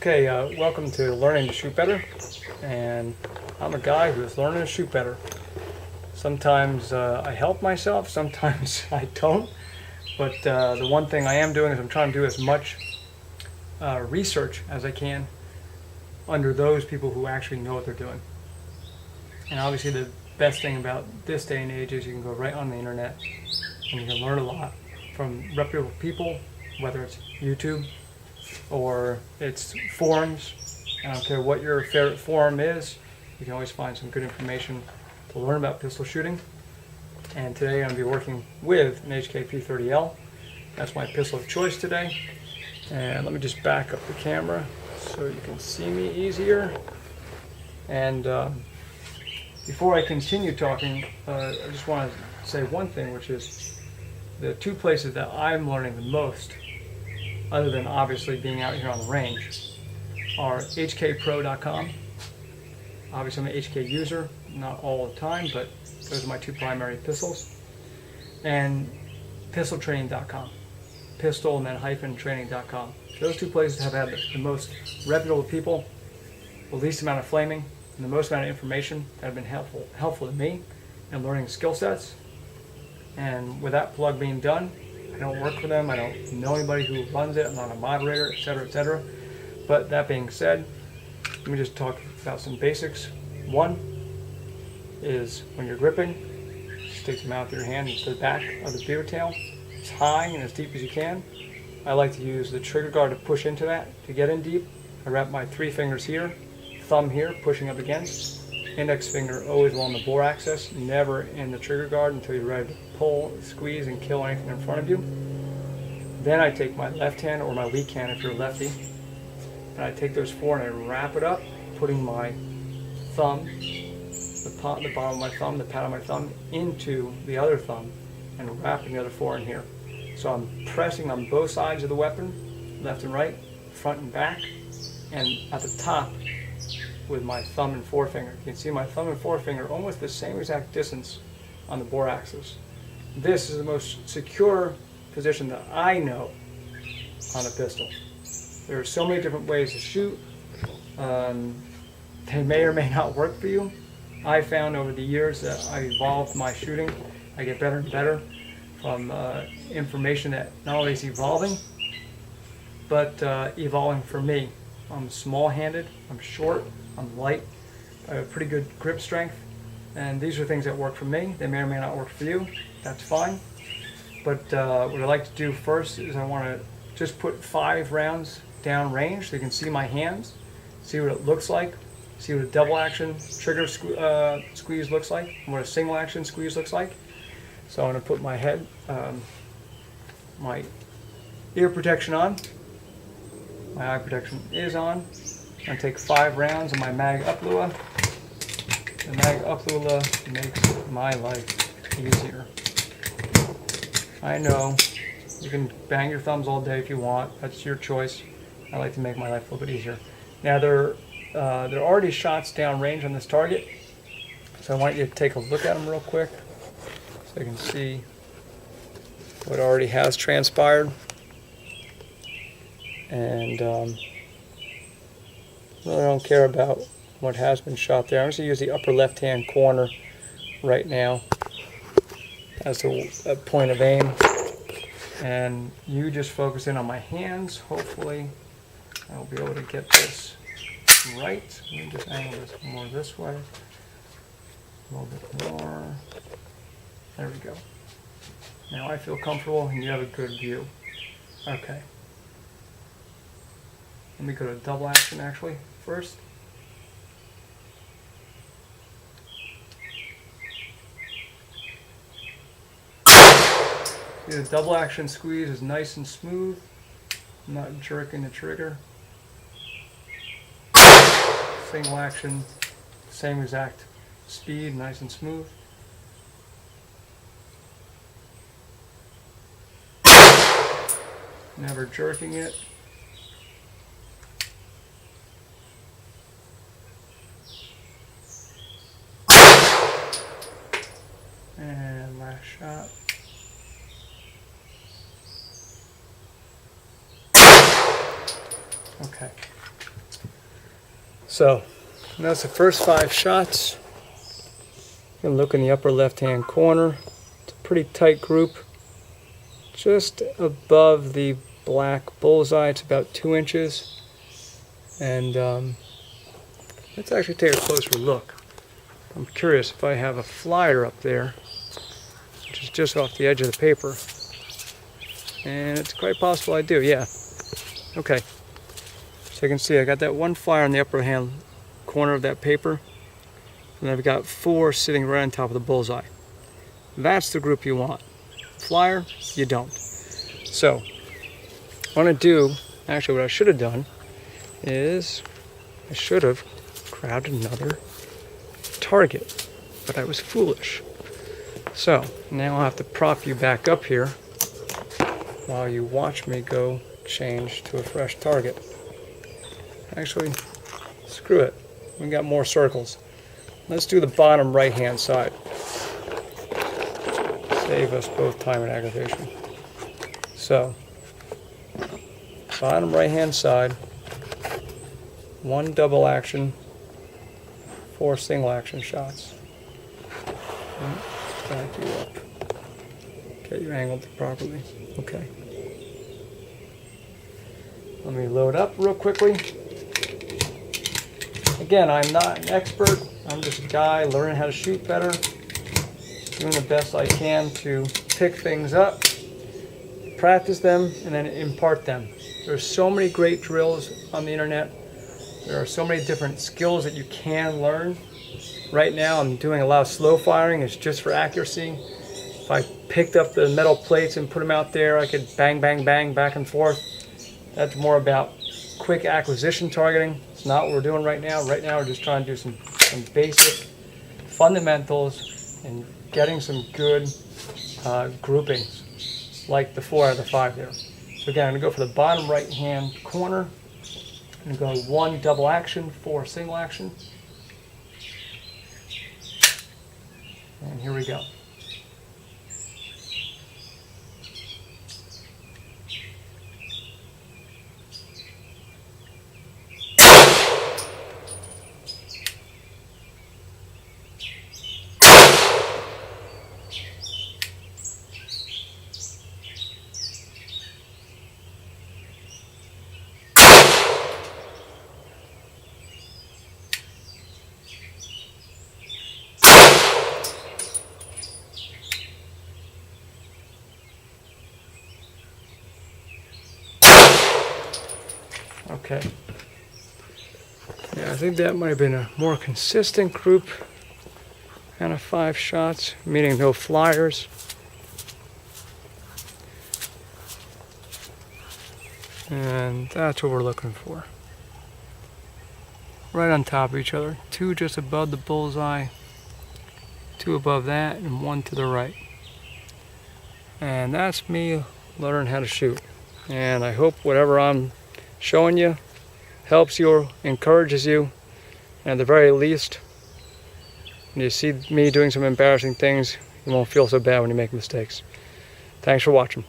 Okay, welcome to Learning to Shoot Better, and I'm a guy who's learning to shoot better. Sometimes I help myself, sometimes I don't, but the one thing I am doing is I'm trying to do as much research as I can under those people who actually know what they're doing. And obviously the best thing about this day and age is you can go right on the internet and you can learn a lot from reputable people, whether it's YouTube or it's forums. I don't care what your favorite forum is, you can always find some good information to learn about pistol shooting. And today I'm going to be working with an HK P30L. That's my pistol of choice today. And let me just back up the camera so you can see me easier. And before I continue talking, I just want to say one thing, which is the two places that I'm learning the most, other than obviously being out here on the range, are hkpro.com. Obviously I'm an HK user, not all the time, but those are my two primary pistols. And pistoltraining.com, pistol and then hyphen training.com. Those two places have had the most reputable people, the least amount of flaming, and the most amount of information that have been helpful to me in learning skill sets. And with that plug being done, I don't work for them, I don't know anybody who runs it, I'm not a moderator, etc., etc. But that being said, let me just talk about some basics. One is when you're gripping, stick the mouth of your hand into the back of the beaver tail as high and as deep as you can. I like to use the trigger guard to push into that to get in deep. I wrap my three fingers here, thumb here, pushing up against, index finger always along the bore axis, never in the trigger guard until you're ready to pull, squeeze, and kill anything in front of you. Then I take my left hand, or my weak hand if you're a lefty, and I take those four and I wrap it up, putting my thumb, the bottom of my thumb, the pad of my thumb, into the other thumb, and wrapping the other four in here. So I'm pressing on both sides of the weapon, left and right, front and back, and at the top with my thumb and forefinger. You can see my thumb and forefinger almost the same exact distance on the bore axis. This is the most secure position that I know on a pistol. There are so many different ways to shoot. They may or may not work for you. I found over the years that I evolved my shooting. I get better and better from information that not only is evolving, but evolving for me. I'm small-handed, I'm short, I'm light, I have pretty good grip strength, and these are things that work for me. They may or may not work for you, that's fine. But what I like to do first is I want to just put 5 rounds down range so you can see my hands, see what it looks like, see what a double action trigger squeeze looks like, and what a single action squeeze looks like. So I'm going to put my head, my ear protection on, my eye protection is on. I'm going to take 5 rounds of my mag uplua. The mag uplua makes my life easier. I know you can bang your thumbs all day if you want, that's your choice. I like to make my life a little bit easier. Now there are already shots down range on this target, so I want you to take a look at them real quick so you can see what already has transpired. And really don't care about what has been shot there. I'm just going to use the upper left hand corner right now as a point of aim, and you just focus in on my hands. Hopefully I'll be able to get this right. Let me just angle this more this way, a little bit more. There we go. Now I feel comfortable and you have a good view. Okay. Let me go to double action actually first. See, the double action squeeze is nice and smooth. I'm not jerking the trigger. Single action, same exact speed, nice and smooth. Never jerking it. And last shot. Okay. So that's the first 5 shots. You can look in the upper left-hand corner. It's a pretty tight group. Just above the black bullseye, it's about 2 inches. And let's actually take a closer look. I'm curious if I have a flyer up there, which is just off the edge of the paper. And it's quite possible I do, yeah. Okay. So you can see I got that 1 flyer in the upper hand corner of that paper. And I've got 4 sitting right on top of the bullseye. That's the group you want. Flyer, you don't. So, what I want to do, actually what I should have done, is I should have grabbed another target, but I was foolish. So, now I'll have to prop you back up here while you watch me go change to a fresh target. Actually, screw it. We got more circles. Let's do the bottom right hand side. Save us both time and aggravation. So, bottom right hand side, 1 double action, 4 single action shots. Back you up. Get you angled properly. Okay. Let me load up real quickly. Again, I'm not an expert. I'm just a guy learning how to shoot better, doing the best I can to pick things up, practice them, and then impart them. There's so many great drills on the internet. There are so many different skills that you can learn. Right now I'm doing a lot of slow firing. It's just for accuracy. If I picked up the metal plates and put them out there, I could bang, bang, bang, back and forth. That's more about quick acquisition targeting. It's not what we're doing right now. Right now we're just trying to do some basic fundamentals and getting some good groupings, like the 4 out of the 5 there. So again, I'm going to go for the bottom right hand corner. I'm going to go 1 double action, 4 single action. And here we go. Okay. Yeah, I think that might have been a more consistent group. Kind of 5 shots, meaning no flyers. And that's what we're looking for. Right on top of each other. 2 just above the bullseye, 2 above that, and 1 to the right. And that's me learning how to shoot. And I hope whatever I'm showing you helps you or encourages you. And at the very least, when you see me doing some embarrassing things, you won't feel so bad when you make mistakes. Thanks for watching.